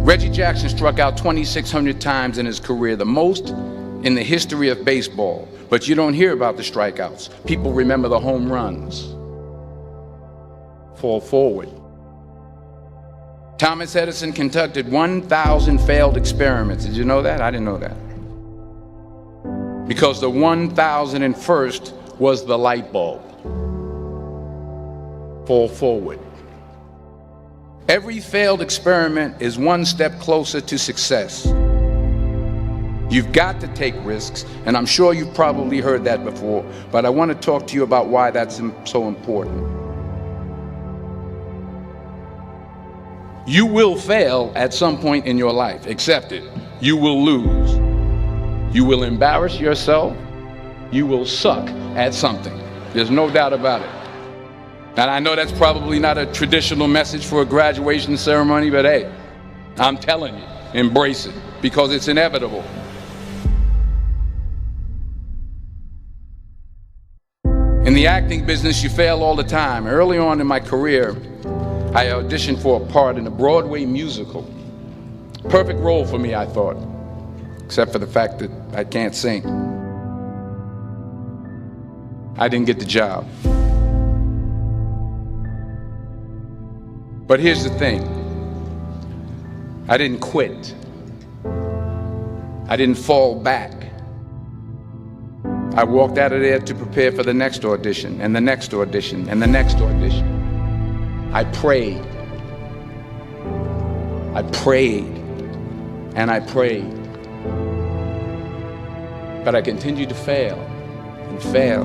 Reggie Jackson struck out 2,600 times in his career, the most in the history of baseball. But you don't hear about the strikeouts. People remember the home runs. Fall forward. Thomas Edison conducted 1,000 failed experiments. Did you know that? I didn't know that. Because the 1,001st was the light bulb. Fall forward. Every failed experiment is one step closer to success. You've got to take risks, and I'm sure you've probably heard that before, but I want to talk to you about why that's so important. You will fail at some point in your life. Accept it. You will lose. You will embarrass yourself. You will suck at something. There's no doubt about it. And I know that's probably not a traditional message for a graduation ceremony, but hey, I'm telling you, embrace it, because it's inevitable. In the acting business, you fail all the time. Early on in my career, I auditioned for a part in a Broadway musical. Perfect role for me, I thought, except for the fact that I can't sing. I didn't get the job. But here's the thing. I didn't quit. I didn't fall back. I walked out of there to prepare for the next audition, and the next audition, and the next audition. I prayed. I prayed. And I prayed. But I continued to fail, and fail,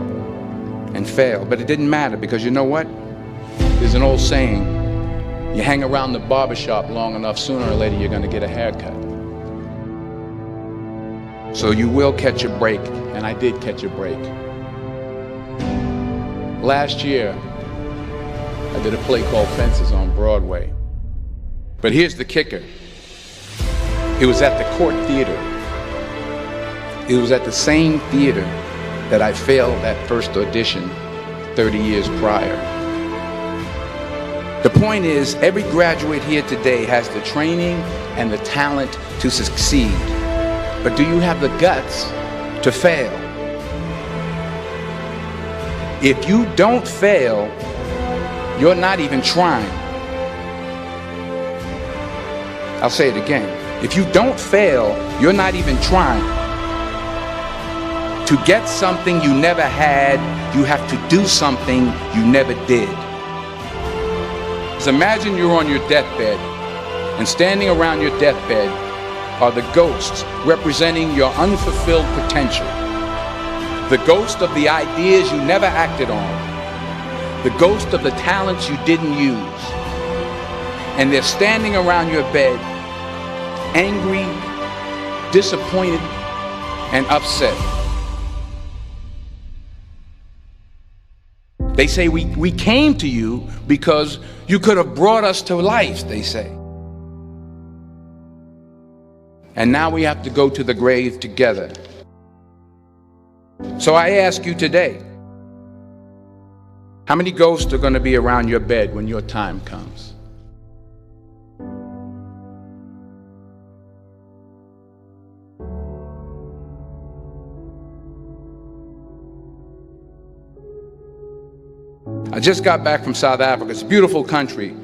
and fail. But it didn't matter, because you know what? There's an old saying, you hang around the barbershop long enough, sooner or later you're going to get a haircut. So you will catch a break, and I did catch a break. Last year, I did a play called Fences on Broadway. But here's the kicker. It was at the Court Theater. It was at the same theater that I failed that first audition 30 years prior. The point is, every graduate here today has the training and the talent to succeed. But do you have the guts to fail? If you don't fail, you're not even trying. I'll say it again. If you don't fail, you're not even trying. To get something you never had, you have to do something you never did. Imagine you're on your deathbed, and standing around your deathbed are the ghosts representing your unfulfilled potential. The ghost of the ideas you never acted on. The ghost of the talents you didn't use. And they're standing around your bed, angry, disappointed, and upset. They say, we came to you because you could have brought us to life, they say. And now we have to go to the grave together. So I ask you today, how many ghosts are going to be around your bed when your time comes? I just got back from South Africa. It's a beautiful country,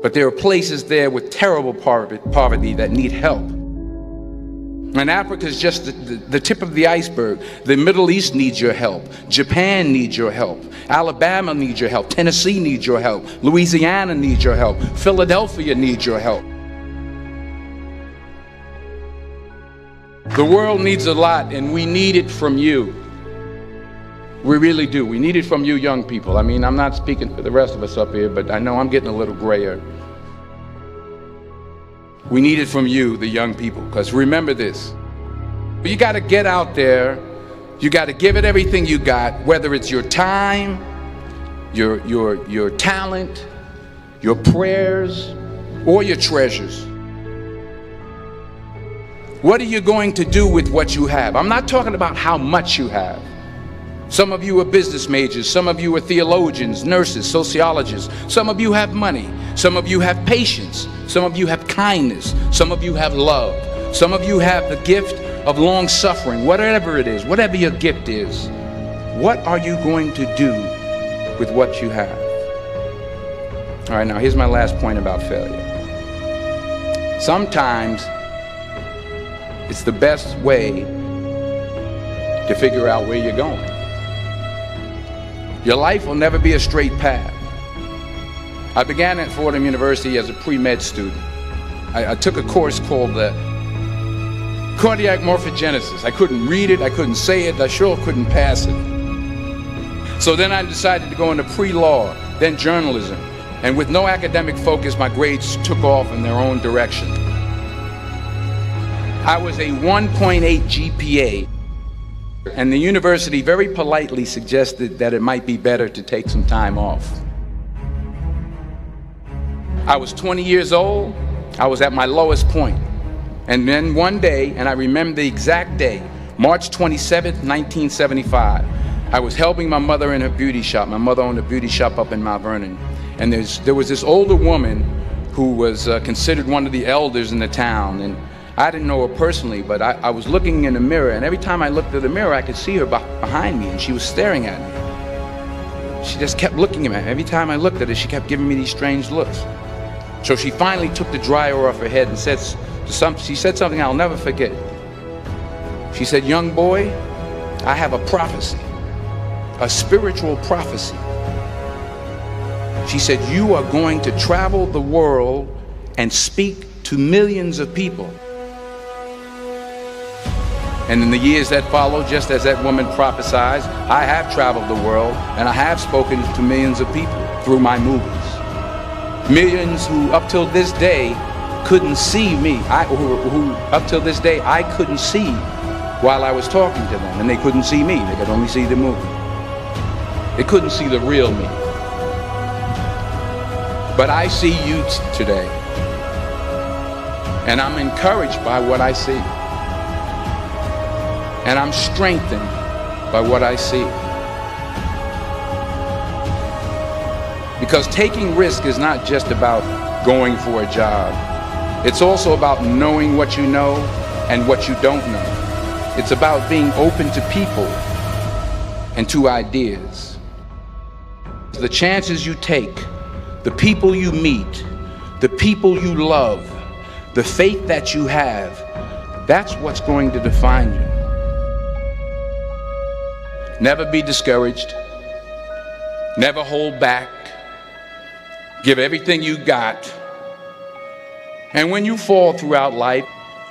but there are places there with terrible poverty that need help. And Africa is just the tip of the iceberg. The Middle East needs your help. Japan needs your help. Alabama needs your help. Tennessee needs your help. Louisiana needs your help. Philadelphia needs your help. The world needs a lot, and we need it from you. We really do. We need it from you young people. I mean, I'm not speaking for the rest of us up here, but I know I'm getting a little grayer. We need it from you, the young people, because remember this. You got to get out there. You got to give it everything you got, whether it's your time, your talent, your prayers, or your treasures. What are you going to do with what you have? I'm not talking about how much you have. Some of you are business majors. Some of you are theologians, nurses, sociologists. Some of you have money. Some of you have patience. Some of you have kindness. Some of you have love. Some of you have the gift of long suffering. Whatever it is, whatever your gift is, what are you going to do with what you have? All right, now here's my last point about failure. Sometimes it's the best way to figure out where you're going. Your life will never be a straight path. I began at Fordham University as a pre-med student. I took a course called cardiac morphogenesis. I couldn't read it, I couldn't say it, I sure couldn't pass it. So then I decided to go into pre-law, then journalism. And with no academic focus, my grades took off in their own direction. I was a 1.8 GPA, and the university very politely suggested that it might be better to take some time off. I was 20 years old, I was at my lowest point. And then one day, and I remember the exact day, March 27th, 1975, I was helping my mother in her beauty shop. My mother owned a beauty shop up in Mount Vernon. And there was this older woman who was considered one of the elders in the town. And I didn't know her personally, but I was looking in the mirror, and every time I looked at the mirror, I could see her behind me, and she was staring at me. She just kept looking at me. Every time I looked at her, she kept giving me these strange looks. So she finally took the dryer off her head and she said something I'll never forget. She said, "Young boy, I have a prophecy, a spiritual prophecy." She said, "You are going to travel the world and speak to millions of people." And in the years that followed, just as that woman prophesied, I have traveled the world and I have spoken to millions of people through my movies. Millions who up till this day couldn't see me, who up till this day I couldn't see while I was talking to them, and they couldn't see me, they could only see the movie. They couldn't see the real me. But I see you today, and I'm encouraged by what I see. And I'm strengthened by what I see. Because taking risk is not just about going for a job. It's also about knowing what you know and what you don't know. It's about being open to people and to ideas. The chances you take, the people you meet, the people you love, the faith that you have, that's what's going to define you. Never be discouraged. Never hold back. Give everything you got. And when you fall throughout life,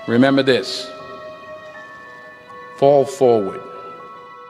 remember this: fall forward.